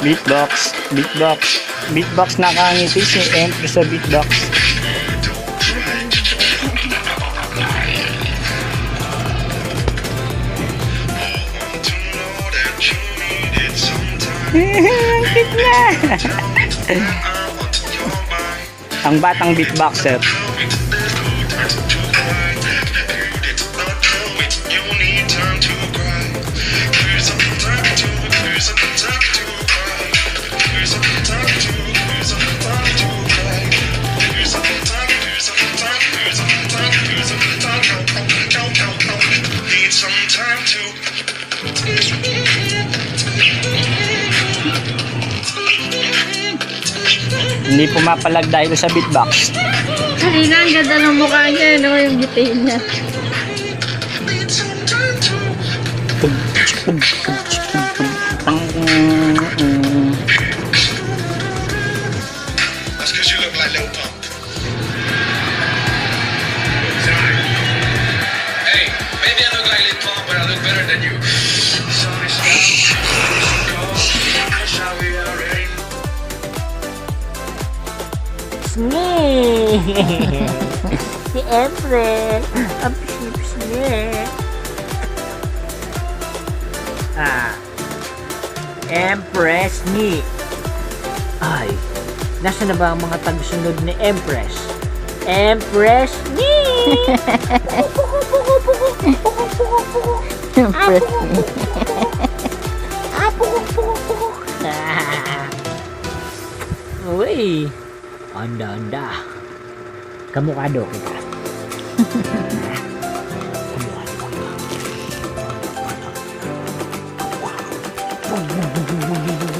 Beatbox, beatbox, beatbox nakangiti si Empress sa beatbox. Ang cute na! Ang batang beatboxer. Hindi pumapalag dahil sa beatbox. Kanina, ang ganda ng mukha niya. Ano yung detail niya? That's because you look like Lil Pump. Hey, maybe I look like Lil Pump, but I look better than you. Si Empress. Ang pisnip-snip. Empress ni. Ay, nasa na ba ang mga tagasunod ni Empress? Empress ni. Empress. Uy, anda-anda. Kamukado kita.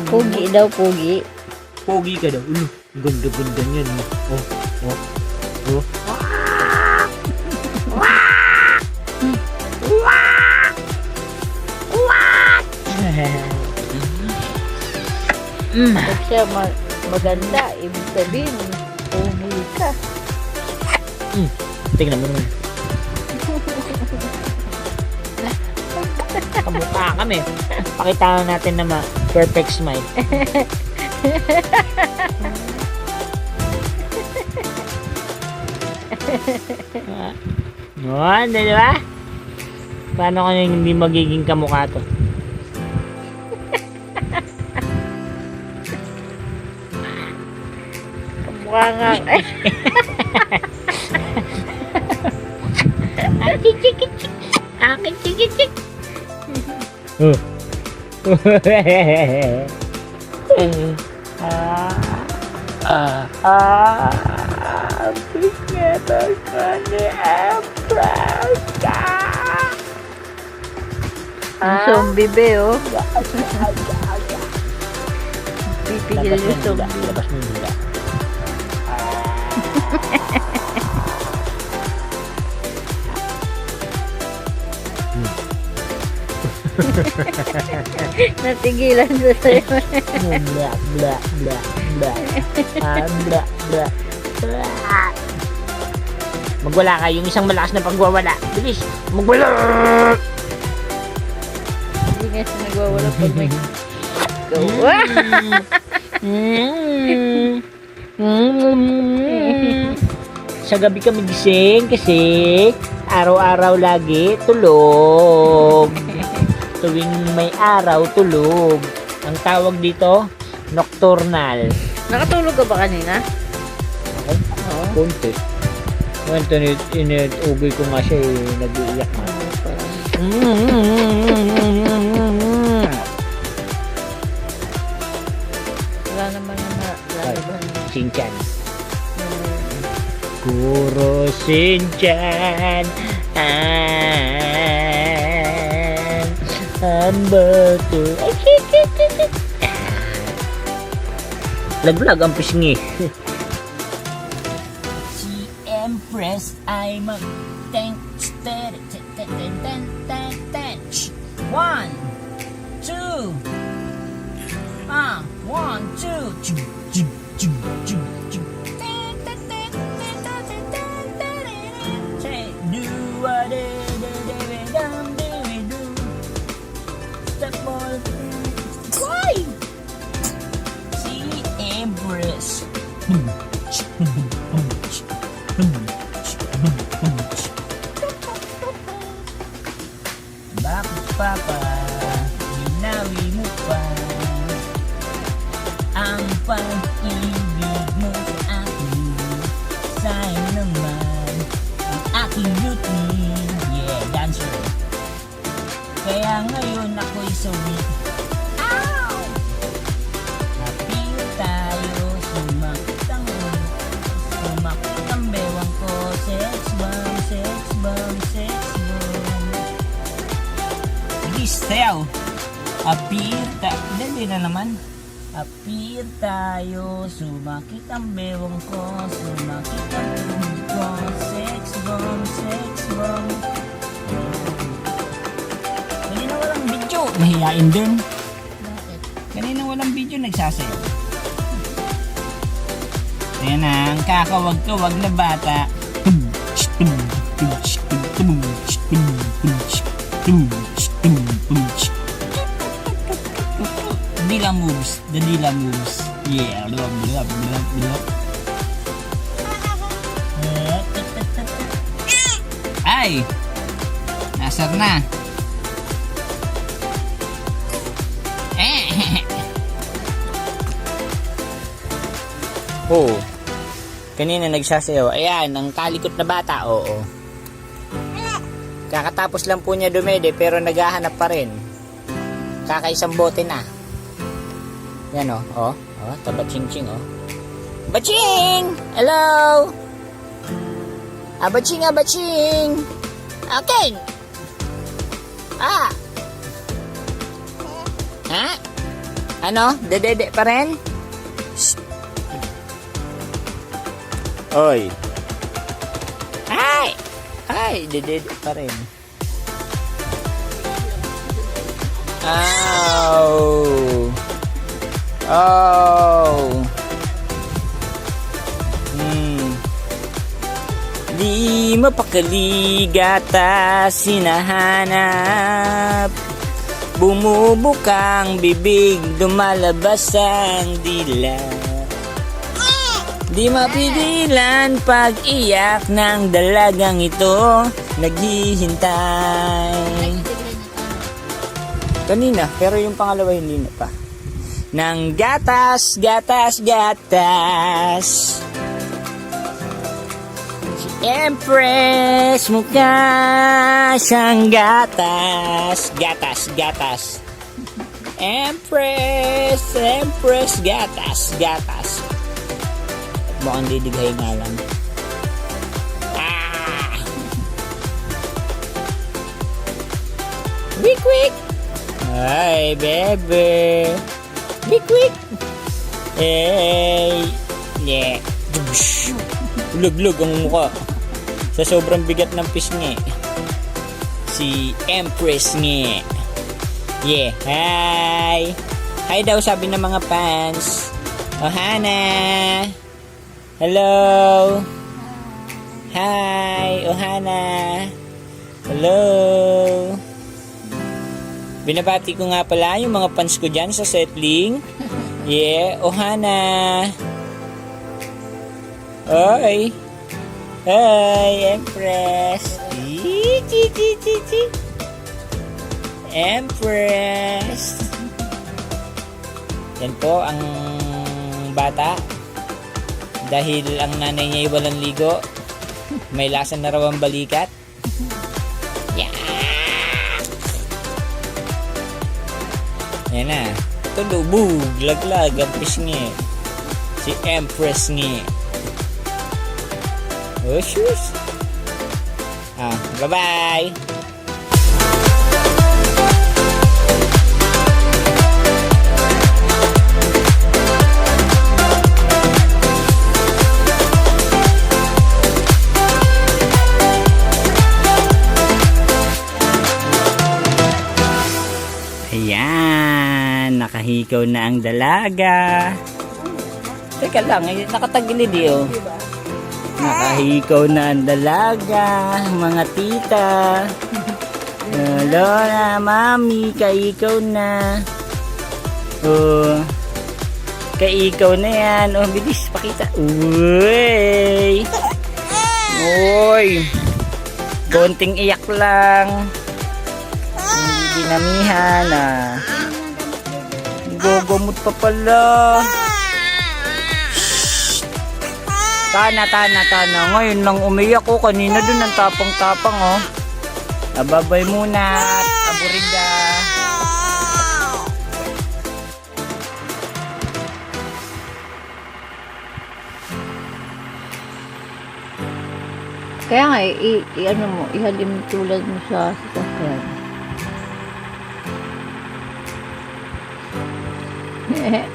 Pugi daw, pugi. Pogi ka daw. Ganda-ganda niyan. Oh. Pag siya maganda, ibig sabihin, pugi ka. Tingnan mo naman. Kamukha kami. Pakita natin na perfect smile. Di ba? Paano kanya hindi magiging kamukha to? Kamukha nga. Akin chik. Together ka ni Empress. Ang zombie be, oh. Pipigil yung zombie. Labas mo nila. Natigilan sa sa'yo. Bla. Magwala ka, yung isang malakas na pagwawala. Bilis, magwala! Hindi nga siya nagwawala pag may gawa. Sa gabi kami gising kasi araw-araw lagi tulog. Tuwing may araw, tulog. Ang tawag dito, nocturnal. Nakatulog ka ba kanina? Konti. Ganito inuugay ko nga siya nag-iiyak na. Wala naman na lalaban. Shinchan. Kuro Shinchan. Ang bato. Laglag ang pisngi. Si Empress ay mag-tench. 1, 2. 1, 2. time naman ang aking routine. Yeah, dancer. Kaya ngayon ako'y sawi. Happy tayo, sumakit ang bewang ko. Sex bomb, sex bomb, sex bomb. Please, sayaw. Dali na naman. Appear tayo, sumakit ang bewang ko, sumakit ang tuhod ko. Sex bomb, sex bomb. Kanina walang video, mahihain din. Kanina walang video, nagsasayaw. Ayan na, ang kakawag-kawag na bata. Dila moves, the Dila moves. Yeah, blah, blah, blah, blah. Ay! Nasar na. Oh, kanina nagsasayaw. Ayan, ang kalikot na bata, oo. Kakatapos lang po niya dumede pero naghahanap pa rin. Kakaisang bote na. Yan oh, tabaching-ching oh. Baching! Hello! Abaching! Okay! Ha? Ano? Dedede pa rin? Shh. Oy! Ay! Dedede pa rin. Ow! Di mapakali gatas sinahanap. Bumubukang bibig, lumalabas ang dila. Di mapigilan pag-iyak ng dalagang ito. Naghihintay. Kanina, pero yung pangalawa hindi na pa. Nang gatas. Si Empress mukha siyang gatas. Empress, gatas. Mukhang didighay nga lang. Quick! Hi, bebe. Quick! Hey! Yeah. Lug ang mukha. Sa sobrang bigat ng pisngi. Si Empress nge. Yeah. Hi! Hi daw sabi ng mga fans. Ohana! Hello! Hi! Ohana! Hello! Binabati ko nga pala yung mga fans ko dyan sa settling. Yeah, Ohana. Oy. Hi, Empress. Empress. Yan po ang bata. Dahil ang nanay niya ay walang ligo. May lasa na raw ang balikat. Yeah. Yan na. Tulubog, laglag ang pisngi. Si Empress ngi. Oh, shoes. Bye-bye. Ayan, nakahikaw na ang dalaga. Teka lang, nakatagilid oh. Nakahikaw na ang dalaga, mga tita. Lola, mami, kaikaw na. Oh, kaikaw na yan. Oh, bilis, pakita. Uy! Uy! Konting iyak lang. Dinamihan Gugumot pa pala. Tana. Ngayon lang umiyak ko. Kanina dun ang tapang-tapang, oh. Ababay muna at aburida. Kaya nga, ano mo, ihalim tulad mo sa sasakyan.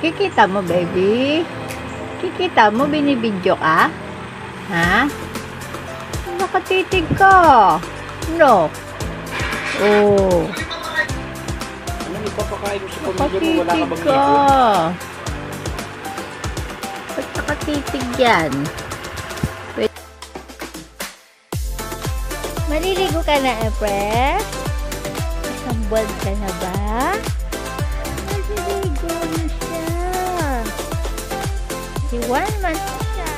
Kikita mo, baby? Kikita mo, binibidyo ka? Ha? Nakatitig ka. No. Oh. Ano ipapakain mo sa pamilya mo? Wala ka Nakatitig bang ka. ipon? Ba't nakatitig yan? Maliligo ka na, Epre? Isang buwan ka na ba? Maliligo na siya. Si 1 month na siya.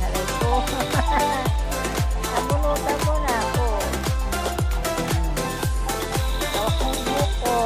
Aray ko. Nabunutan mo na ako. Tawak mo yung buko.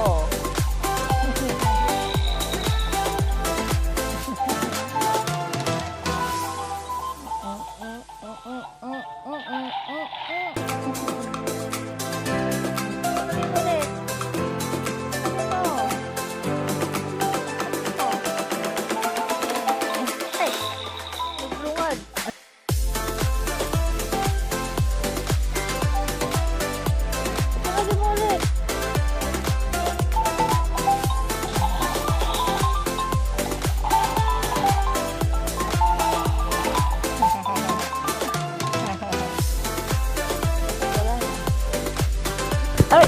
Ay!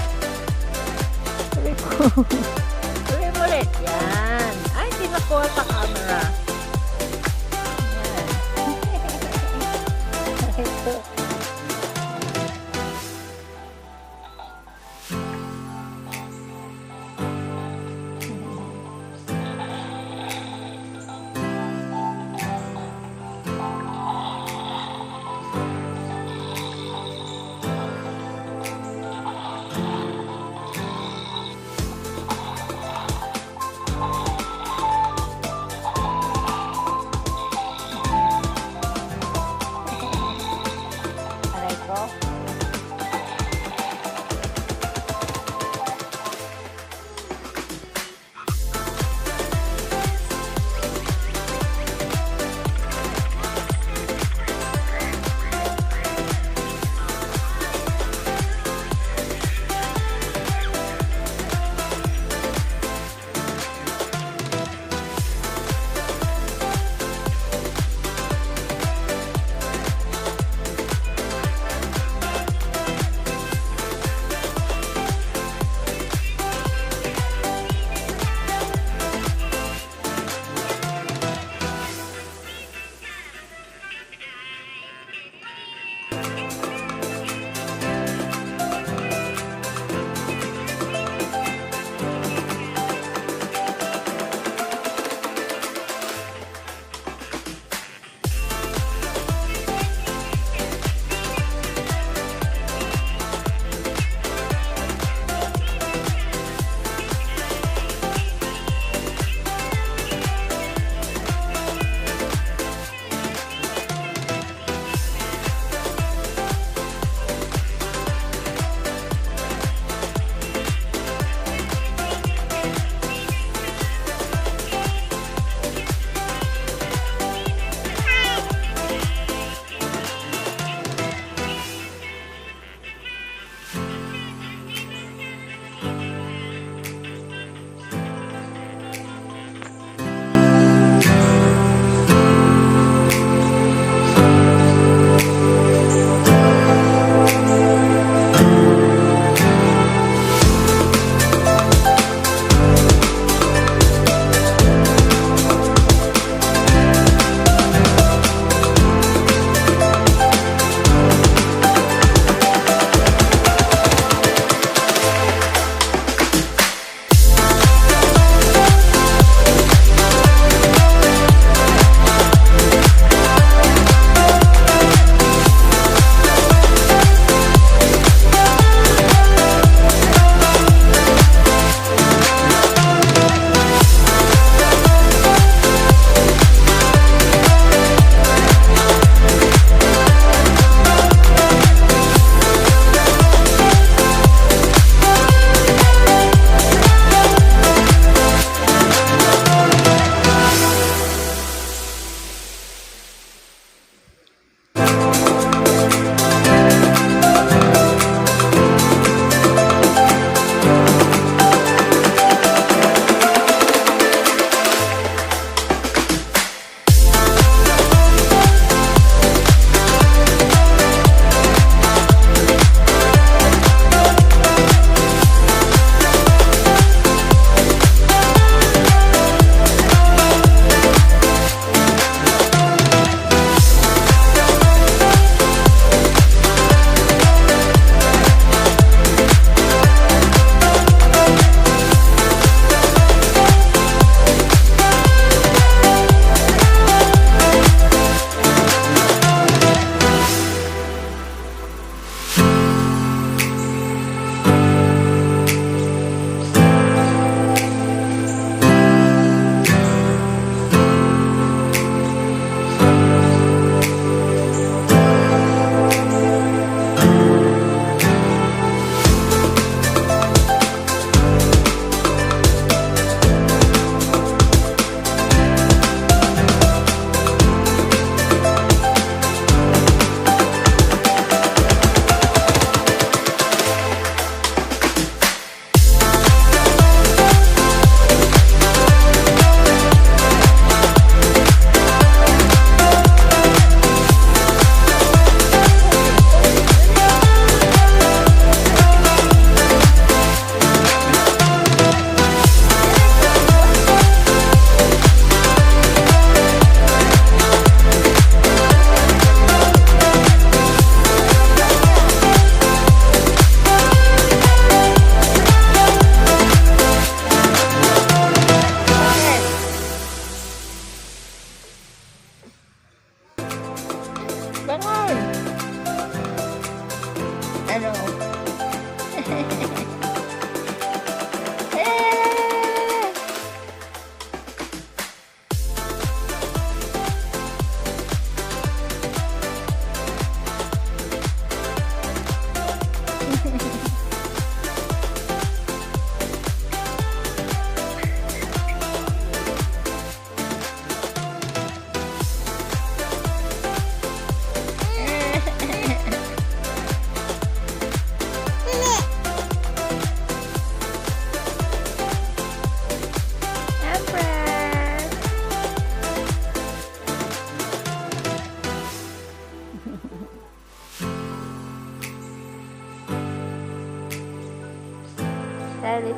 Tuloy ko. Tuloy mo ulit. Yan. Ay, hindi nakuha sa camera. Yan. Ito.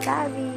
Teletubbies.